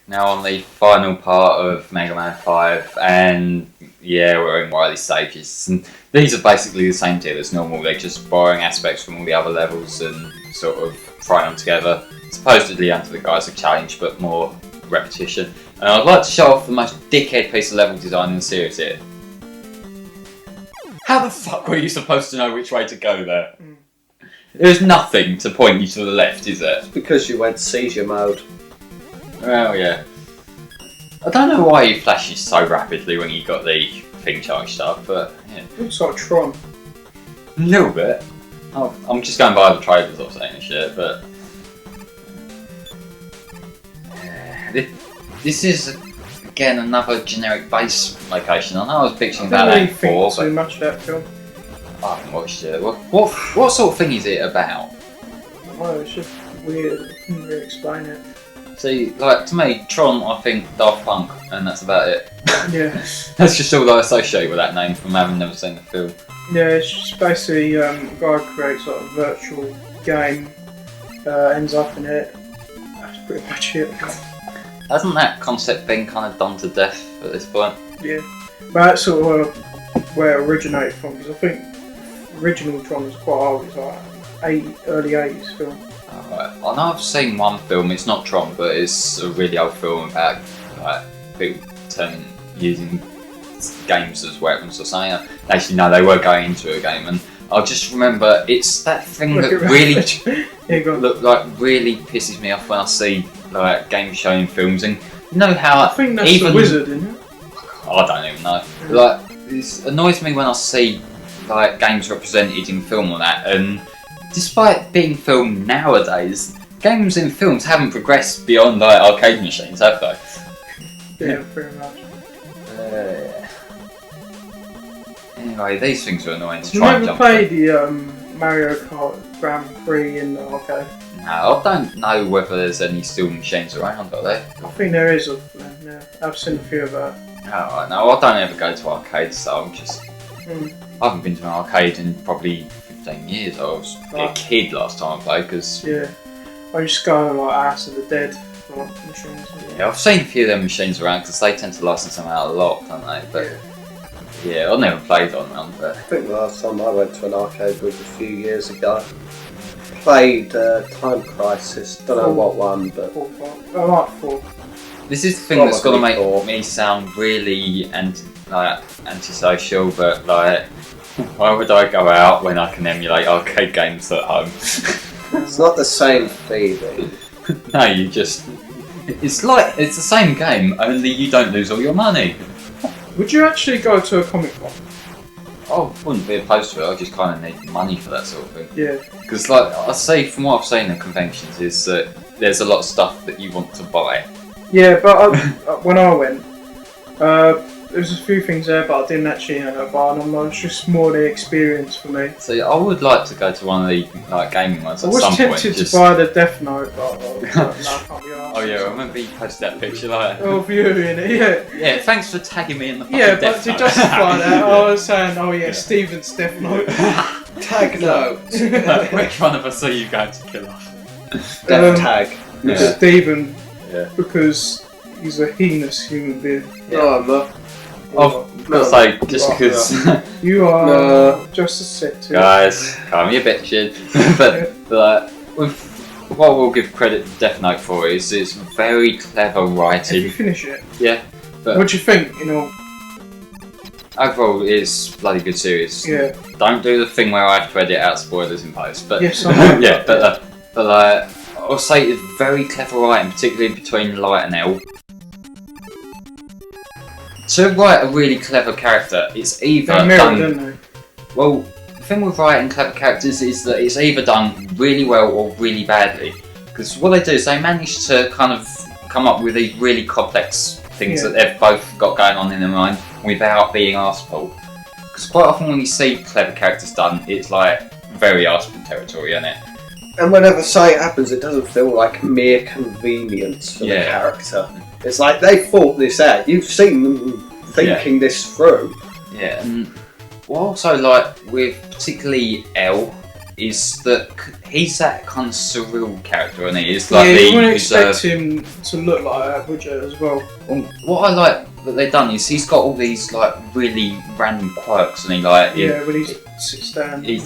now on the final part of Mega Man 5, and yeah, we're in Wily stages. And these are basically the same deal as normal, they're just borrowing aspects from all the other levels and sort of throwing them together, supposedly under the guise of challenge, but more repetition. And I'd like to show off the most dickhead piece of level design in the series here. How the fuck were you supposed to know which way to go there? There's nothing to point you to the left, is there? It's because you went seizure mode. Well, yeah. I don't know why he flashes so rapidly when you got the thing charged up, but yeah. Looks like Tron. A little bit. Oh, I'm just going by the trailers or saying this shit, but... This is, again, another generic base location. I know I was bitching about that before, but... too much of that film. I haven't watched it. What sort of thing is it about? Well, it's just weird. I couldn't really explain it. See, like, to me, Tron, I think Daft Punk, and that's about it. Yeah. That's just all I associate with that name from having never seen the film. Yeah, it's just basically a guy creates like a virtual game, ends up in it. That's pretty much it. Hasn't that concept been kind of done to death at this point? Yeah. But that's sort of where it originated from, because I think original Tron was quite old, it's like early 80s film. Alright. I know I've seen one film, it's not Tron, but it's a really old film about like people using games as weapons or something. Actually, no, they were going into a game, and I just remember it's that thing that really really pisses me off when I see like games showing films, and you know how I think that's the Wizard, isn't it? I don't even know. Like, it annoys me when I see like games represented in film or that, and despite being filmed nowadays, games in films haven't progressed beyond like arcade machines, have they? Yeah, pretty much. Anyway, these things are annoying to you try and never jump played the Mario Kart Grand Prix in the arcade? No, I don't know whether there's any still machines around, are there? I think there is of them, yeah. I've seen a few of that. Alright, no, I don't ever go to arcades, so I'm just... I haven't been to an arcade in probably 15 years. I was a kid last time I played, because... Yeah, I just go like House of the Dead like, machines. Yeah, I've seen a few of them machines around, because they tend to license them out a lot, don't they? But yeah, I've never played on them, but... I think the last time I went to an arcade was a few years ago. Played Time Crisis, don't know what one, but... I like 4. This is the thing that's going to make me sound really antisocial, but like, why would I go out when I can emulate arcade games at home? It's not the same feeling. No, you just... It's the same game, only you don't lose all your money. Would you actually go to a comic con? I wouldn't be opposed to it, I just kind of need money for that sort of thing. Yeah. Because like, I see from what I've seen at conventions is that there's a lot of stuff that you want to buy. Yeah, but when I went, there was a few things there, but I didn't actually end up buying them. It's just more the experience for me. So I would like to go to one of the like gaming ones at some point. I was tempted to buy the Death Note, but no, I can't be arsed. Oh yeah, I remember you posted that picture like... Oh, you in it, yeah. Yeah, thanks for tagging me in the fucking Death Note. But to justify that, I was saying, oh yeah, Steven's Death Note. Tag note. Which one of us are you going to kill off? Death tag. Yeah. Steven, because he's a heinous human being. Yeah. No, I'm not. I've got to say, just because... You are just a set to Guys, calm your bitches. But with what we'll give credit to Death Note for is it's very clever writing. Did you finish it? Yeah. But what do you think, overall, it's a bloody good series. Yeah. Don't do the thing where I have to edit out spoilers in post. But yes, I know. Yeah, but I'll say it's very clever writing, particularly between Light and L. To write a really clever character, it's either done... don't they? Well, the thing with writing clever characters is that it's either done really well or really badly. Because what they do is they manage to kind of come up with these really complex things that they've both got going on in their mind without being arseful. Because quite often when you see clever characters done, it's like very arseful territory, isn't it? And whenever something happens, it doesn't feel like mere convenience for the character. It's like they thought this out. You've seen them thinking this through. Yeah, and what I also like with particularly L is that he's that kind of surreal character, and he is like you wouldn't expect him to look like that, would you, as well? What I like that they've done is he's got all these like really random quirks, and when he sits down, he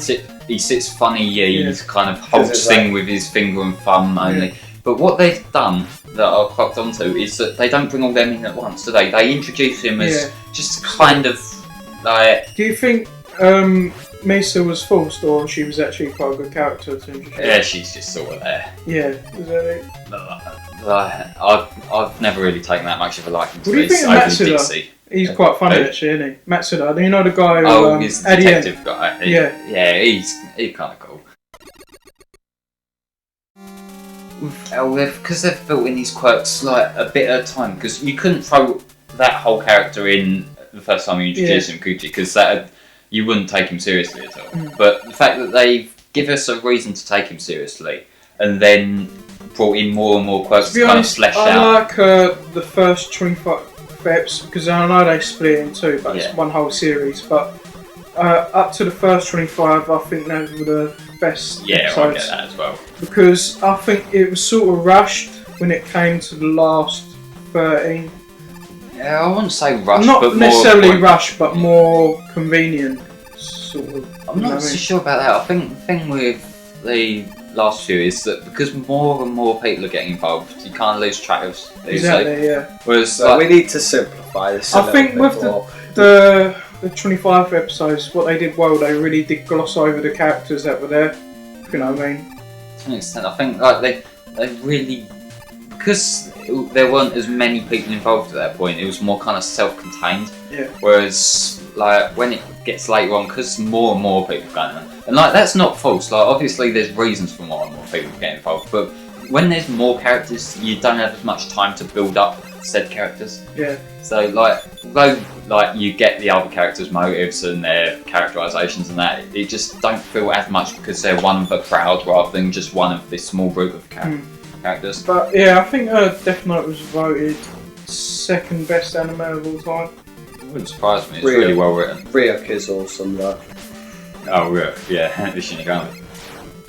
sits funny. He kind of holds thing with his finger and thumb only. Yeah. But what they've done that I clocked onto is that they don't bring all them in at once, do they? They introduce him as just kind of like. Do you think Misa was forced, or she was actually quite a good character to introduce? Yeah, she's just sort of there. Yeah, is that it? I've never really taken that much of a liking to What do you think of Matsuda? He's quite funny actually, isn't he? Matsuda, do you know the guy who... he's the detective guy. Yeah, he's kind of cool. Because they've built in these quirks like a bit at a time, because you couldn't throw that whole character in the first time you introduced him, could you? Because you wouldn't take him seriously at all. But the fact that they give us a reason to take him seriously, and then brought in more and more quirks to kind of flesh out. I like the first 25 eps, because I know they split it in two, but it's one whole series. But up to the first 25, I think those were the best episodes. Yeah, I get that as well. Because I think it was sort of rushed when it came to the last 13. Yeah, I wouldn't say rushed, not but necessarily rushed, but more convenient, sort of. I'm not so sure about that. I think the thing with the last few is that because more and more people are getting involved, you can't lose track of exactly. Yeah. Whereas we need to simplify this. I think with the 25 episodes, what they did well, they really did gloss over the characters that were there. You know what I mean? To an extent, I think like they really, because there weren't as many people involved at that point, it was more kind of self-contained. Yeah. Whereas like when it gets later on, because more and more people are going on, and like that's not false. Like obviously there's reasons for more and more people getting involved, but when there's more characters, you don't have as much time to build up said characters. Yeah. So like, although like you get the other characters' motives and their characterizations and that, it just don't feel as much because they're one of a crowd rather than just one of this small group of characters. But yeah, I think Death Note was voted second best anime of all time. It wouldn't surprise me. It's really well written. Ryuk is awesome though. Oh Ryuk, yeah, the Shinigami.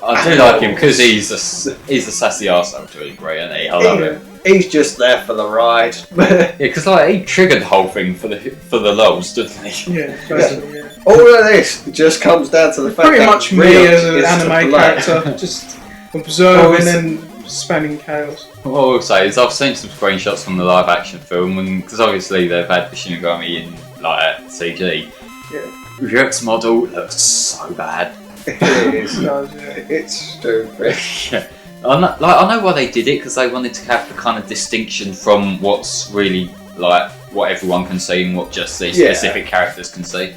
I do like him because he's a sassy arsehole to a degree, isn't he? I love him. He's just there for the ride. Yeah, because like he triggered the whole thing for the lols, didn't he? Yeah, basically, yeah. All of this just comes down to the fact pretty that much me as an anime character, just observing and spamming chaos. What I will say is I've seen some screenshots from the live action film, and because obviously they've had the Shinigami in like CG. Yeah. Ryuk's model looks so bad. It is. It's stupid. Yeah. I know why they did it, because they wanted to have the kind of distinction from what's really like what everyone can see and what just these specific characters can see.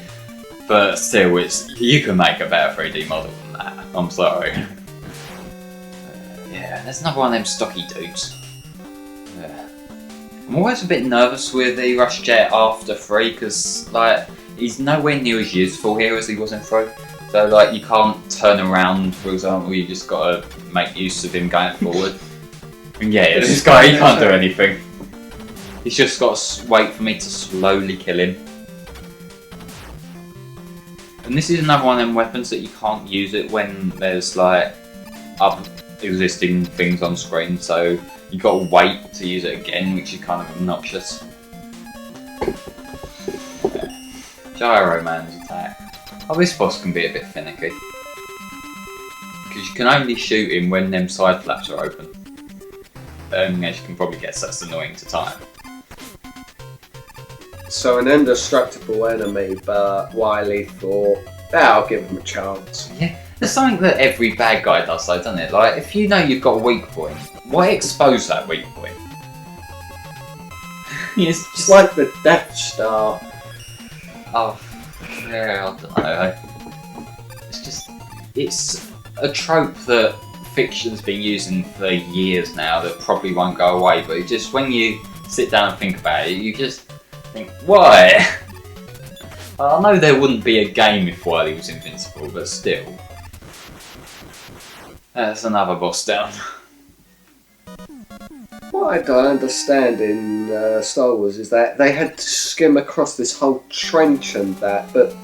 But still, you can make a better 3D model than that. I'm sorry. Yeah, there's another one of them stocky dudes. Yeah. I'm always a bit nervous with the Rush Jet after 3 because like he's nowhere near as useful here as he was in 3. So like you can't turn around, for example, you just got to make use of him going forward. And yeah, this guy, he can't do anything. He's just got to wait for me to slowly kill him. And this is another one of them weapons that you can't use it when there's like other existing things on screen, so you got to wait to use it again, which is kind of obnoxious. Yeah. Gyro Man's attack. Oh, this boss can be a bit finicky. Because you can only shoot him when them side flaps are open. As you can probably guess, that's annoying to time. So an indestructible enemy, but Wily thought, I'll give him a chance. Yeah, there's something that every bad guy does though, doesn't it? Like, if you know you've got a weak point, why expose that weak point? It's just like the Death Star. Oh, yeah, I don't know. It's a trope that fiction's been using for years now that probably won't go away, but it just, when you sit down and think about it, you just think, why? I know there wouldn't be a game if Wily was invincible, but still. That's another boss down. What I don't understand in Star Wars is that they had to skim across this whole trench and that, but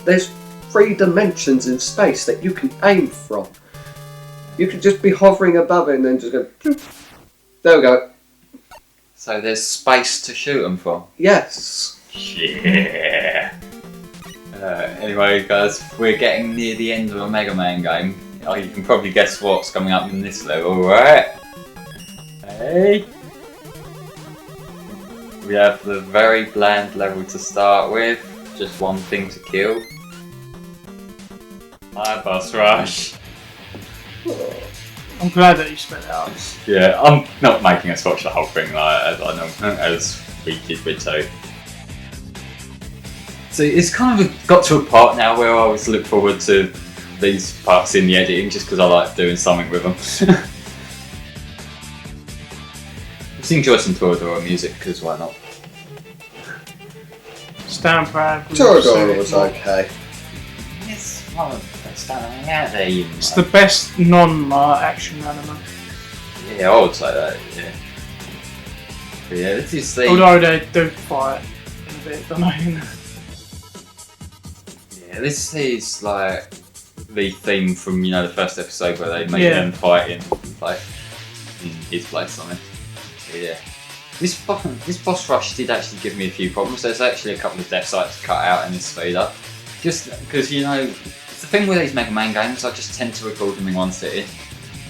there's 3 dimensions in space that you can aim from. You could just be hovering above it and then just go. There we go. So there's space to shoot them from. Yes. Yeah. Anyway, guys, we're getting near the end of a Mega Man game. Oh, you can probably guess what's coming up in this level, right? Hey. We have the very bland level to start with. Just one thing to kill. Hi, Boss Rush. I'm glad that you spelled it out. Yeah, I'm not making us watch the whole thing as we did with 2. So it's kind of got to a part now where I always look forward to these parts in the editing just because I like doing something with them. Just enjoy some Toradora music because why not? Stand proud. Toradora was okay. It's one of the best anime out there, you know. It's the best non-action anime. Yeah, I would say that, yeah. But yeah, this is the... Although they do fight in a bit, don't they? Yeah, this is like the theme from, you know, the first episode where they make them fighting like in his place on it. Yeah. This boss rush did actually give me a few problems. There's actually a couple of death sites cut out in this speed up. Just because, you know, it's the thing with these Mega Man games, I just tend to record them in one sitting.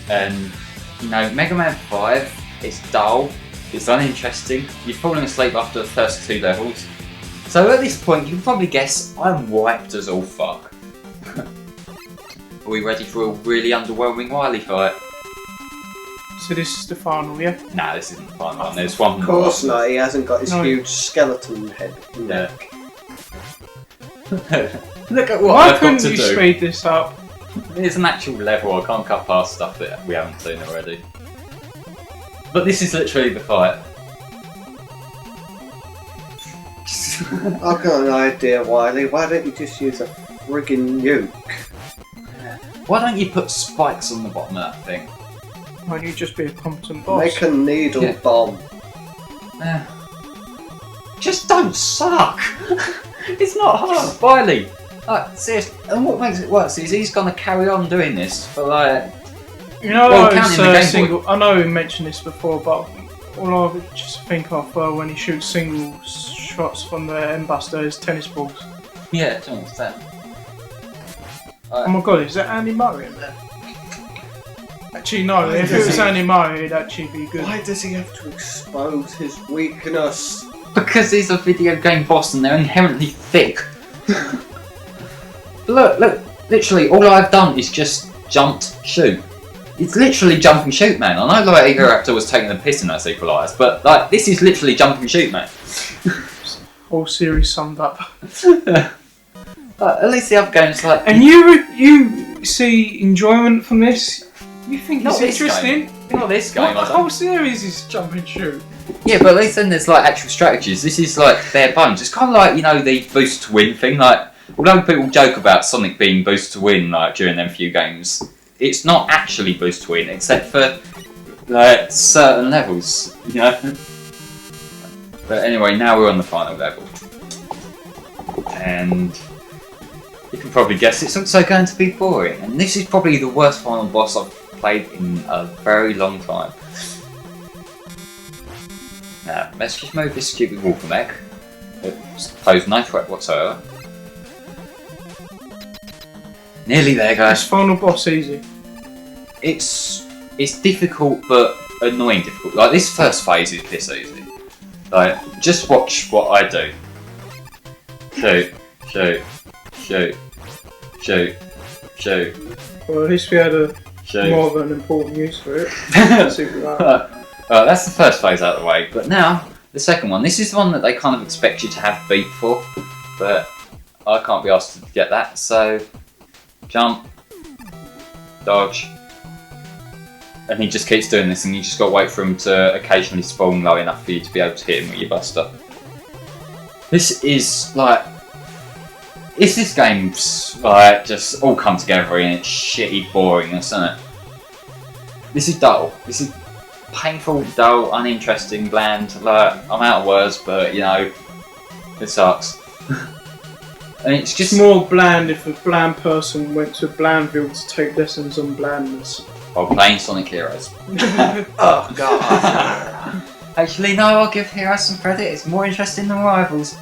And, you know, Mega Man 5 is dull, it's uninteresting, you're falling asleep after the first 2 levels. So at this point, you can probably guess I'm wiped as all fuck. Are we ready for a really underwhelming Wily fight? So this is the final, yeah? Nah, this isn't the final one. There's one Of more. course not, he hasn't got his huge skeleton head neck. Look at what Why I've got couldn't to you do. speed this up? It's an actual level, I can't cut past stuff that we haven't seen already. But this is literally the fight. I've got an idea, Wiley. Why don't you just use a friggin' nuke? Why don't you put spikes on the bottom of that thing? Why don't you just be a competent boss? Make a needle bomb. Just don't suck! It's not hard, Wiley! Like, seriously, and what makes it worse is he's gonna carry on doing this for like... You know, Well, counting the Game Boy. I know we mentioned this before, but all I just think of when he shoots single shots from the end buster is tennis balls. Yeah, to understand. Oh my god, is that Andy Murray in there? Actually, no, if it was Andy Murray, it'd actually be good. Why does he have to expose his weakness? Because he's a video game boss and they're inherently thick. Look, literally all I've done is just jumped, shoot. It's literally jump and shoot, man. I know like Raptor was taking the piss in that sequel, but like this is literally jump and shoot, man. Whole series summed up. At least the other games like... And you see enjoyment from this? You think Not it's this interesting? game. Not this game, What, the I don't. whole series is jump and shoot. Yeah, but at least then there's like actual strategies. This is like bare bones. It's kind of like, you know, the boost to win thing. Like, although people joke about Sonic being boost to win like during them few games, it's not actually boost to win except for like certain levels, you know. But anyway, now we're on the final level, and you can probably guess it's also going to be boring. And this is probably the worst final boss I've played in a very long time. Now, let's just move this stupid Wolfer mech. It poses no threat whatsoever. Nearly there, guys. This final boss easy. It's difficult, but annoying difficult. Like, this first phase is piss easy. Like, just watch what I do. Shoot, shoot, shoot, shoot, shoot. Well, at least we had a shoot. more of an important use for it. That's the first phase out of the way, but now the second one. This is the one that they kind of expect you to have beat for, but I can't be asked to get that. So jump, dodge, and he just keeps doing this, and you just got to wait for him to occasionally spawn low enough for you to be able to hit him with your buster. This is like, this game's like just all come together in its shitty boringness, isn't it? This is dull. This is painful, dull, uninteresting, bland. Like, I'm out of words, but you know, it sucks. And it's just It's more bland if a bland person went to Blandville to take lessons on blandness. while playing Sonic Heroes. Oh god. Actually, no, I'll give Heroes some credit. It's more interesting than Rivals.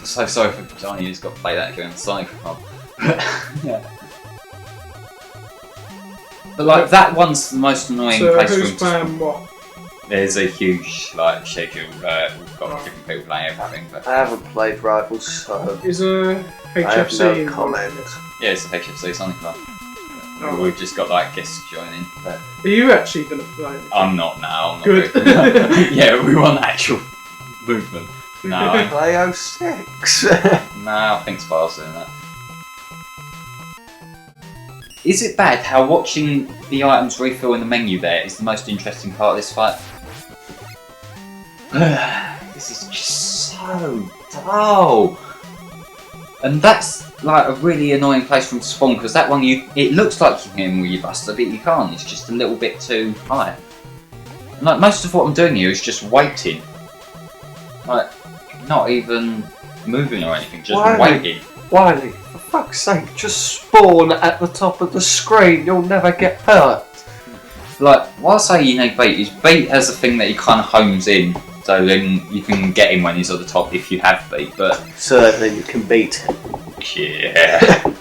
So sorry for Johnny who's got to play that game on Sonic. Yeah. But like that one's the most annoying So place who's for playing him to what? There's a huge schedule. We've got different people playing everything. But I haven't played Rivals, so Is a I have HFC no involved? comment. yeah, it's a HFC Sonic Club. Oh. We've just got like guests joining. But Are you actually going to play? I'm not now. I'm not Good. really- yeah, we want actual movement. No, Play 06. no, I think Spar's doing that. Is it bad how watching the items refill in the menu there is the most interesting part of this fight? This is just so dull. And that's like a really annoying place for him to spawn because that one it looks like you can hit him with your buster, but you can't. It's just a little bit too high. And, like most of what I'm doing here is just waiting. Like not even moving or anything, just Why? waiting. Wiley, for fuck's sake, just spawn at the top of the screen. You'll never get hurt. Like, what I say you need bait is bait has a thing that he kind of homes in, so then you can get him when he's at the top if you have bait, but... So that then you can beat him. Yeah.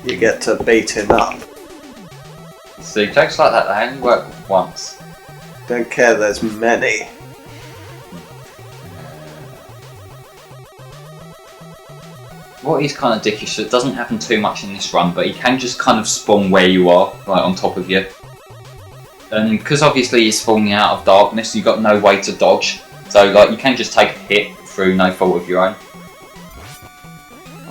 You get to beat him up. See, jokes like that, they only work once. Don't care, there's many. What is kind of dickish, it doesn't happen too much in this run, but he can just kind of spawn where you are, like on top of you. And because obviously he's spawning out of darkness, you've got no way to dodge. So like you can just take a hit through no fault of your own.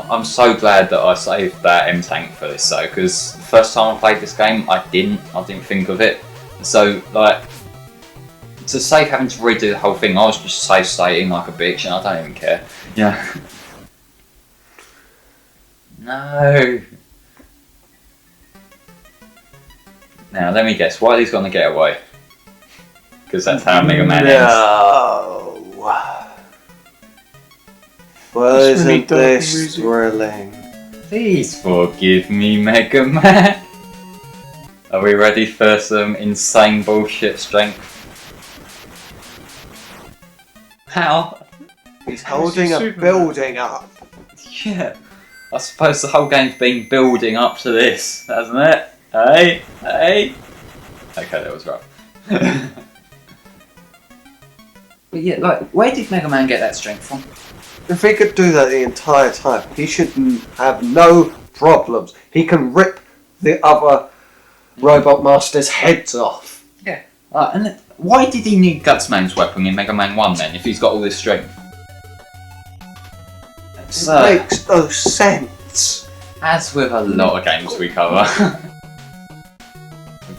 I'm so glad that I saved that M-Tank for this though, because the first time I played this game, I didn't think of it. So like, to save having to redo the whole thing, I was just save stating like a bitch and I don't even care. Yeah. No. Now let me guess, Wiley's gonna get away. Because that's how Mega Man ends. No. Well, It's really isn't dark this music. thrilling? Please forgive me, Mega Man. Are we ready for some insane bullshit strength? How? He's holding a Superman? building up. Yeah. I suppose the whole game's been building up to this, hasn't it? Hey? Hey? Okay, that was rough. But yeah, like, where did Mega Man get that strength from? If he could do that the entire time, he should have no problems. He can rip the other Robot Masters' heads off. Yeah. And why did he need Gutsman's weapon in Mega Man 1 then, if he's got all this strength? It makes no sense. As with a lot of games we cover.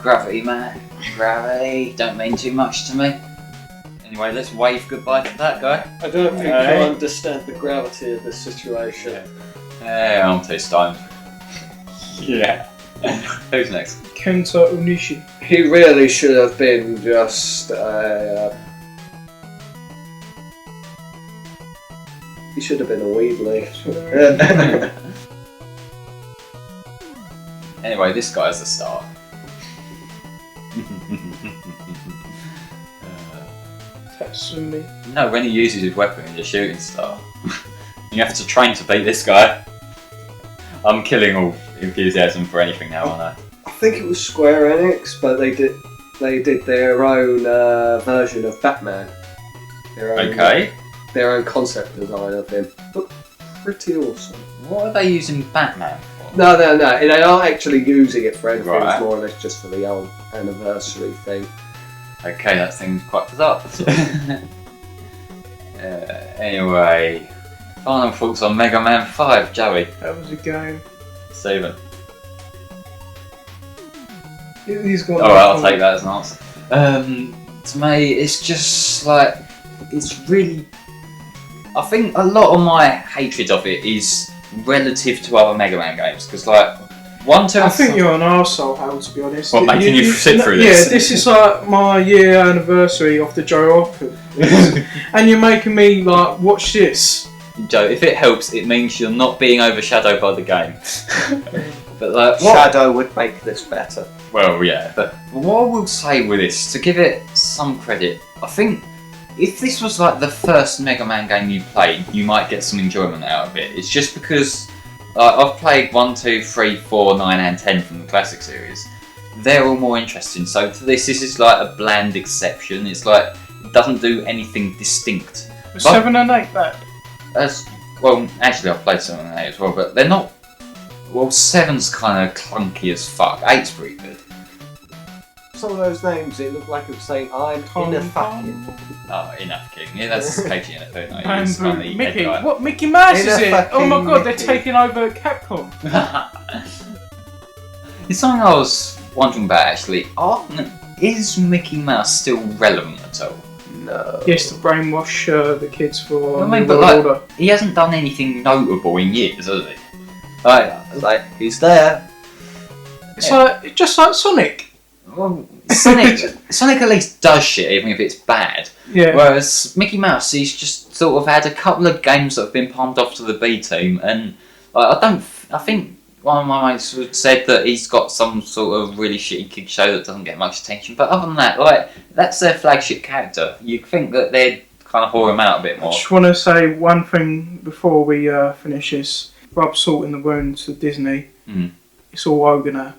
Gravity, man. Gravity. Don't mean too much to me. Anyway, let's wave goodbye to that guy. I don't think Hey. you understand the gravity of this situation. Hey, I'm too stoned. Yeah. Who's next? Kenta Onishi. He really should have been just he should have been a Weebly. Anyway, this guy's the star. Tatsumi. No, when he uses his weapon, he's a shooting star. You have to train to beat this guy. I'm killing all enthusiasm for anything now, aren't I? I think it was Square Enix, but they did their own version of Batman. Okay. Their own concept design of him. Looked pretty awesome. What are they using Batman for? No. They aren't actually using it for anything. Right. It's more or less just for the old anniversary thing. Okay, that seems quite bizarre. Anyway, final thoughts on Mega Man 5, Joey. That was a game. Steven. He's got. Alright, I'll take that as an answer. To me, it's just like, it's really... I think a lot of my hatred of it is relative to other Mega Man games, because like, 1, 2, I and think you're an arsehole, Hal, to be honest. What, making you sit through this? Yeah, this is like my year anniversary of the Joe Hopper. And you're making me like watch this. Joe, if it helps, it means you're not being overshadowed by the game. But like, Shadow would make this better. Well, yeah, but what I will say with this, to give it some credit, I think if this was like the first Mega Man game you played, you might get some enjoyment out of it. It's just because I've played 1, 2, 3, 4, 9 and 10 from the classic series. They're all more interesting, so to this is like a bland exception. It's like, it doesn't do anything distinct. Was 7 and 8 bad? Well, actually I've played 7 and 8 as well, but they're not. Well, 7's kind of clunky as fuck. 8's pretty good. Some of those names, it looked like it was saying, I'm in a fucking... Oh, enough King. Yeah, that's KG in it, don't know. He's Bamboo. funny Mickey. head guy. What? Mickey Mouse is In a it? Oh my fucking god, they're Mickey. taking over Capcom. It's something I was wondering about actually. Is Mickey Mouse still relevant at all? No. Yes, to brainwash the kids for I mean, New but World like, Order. he hasn't done anything notable in years, has he? Like, he's there. It's like just like Sonic. Well, Sonic at least does shit, even if it's bad. Yeah. Whereas Mickey Mouse, he's just sort of had a couple of games that have been palmed off to the B team, and I think one of my mates said that he's got some sort of really shitty kid show that doesn't get much attention. But other than that, like, that's their flagship character. You'd think that they'd kind of whore him out a bit I more. just want to say one thing before we finish this. Rub salt in the wound to Disney. Mm. It's all over now.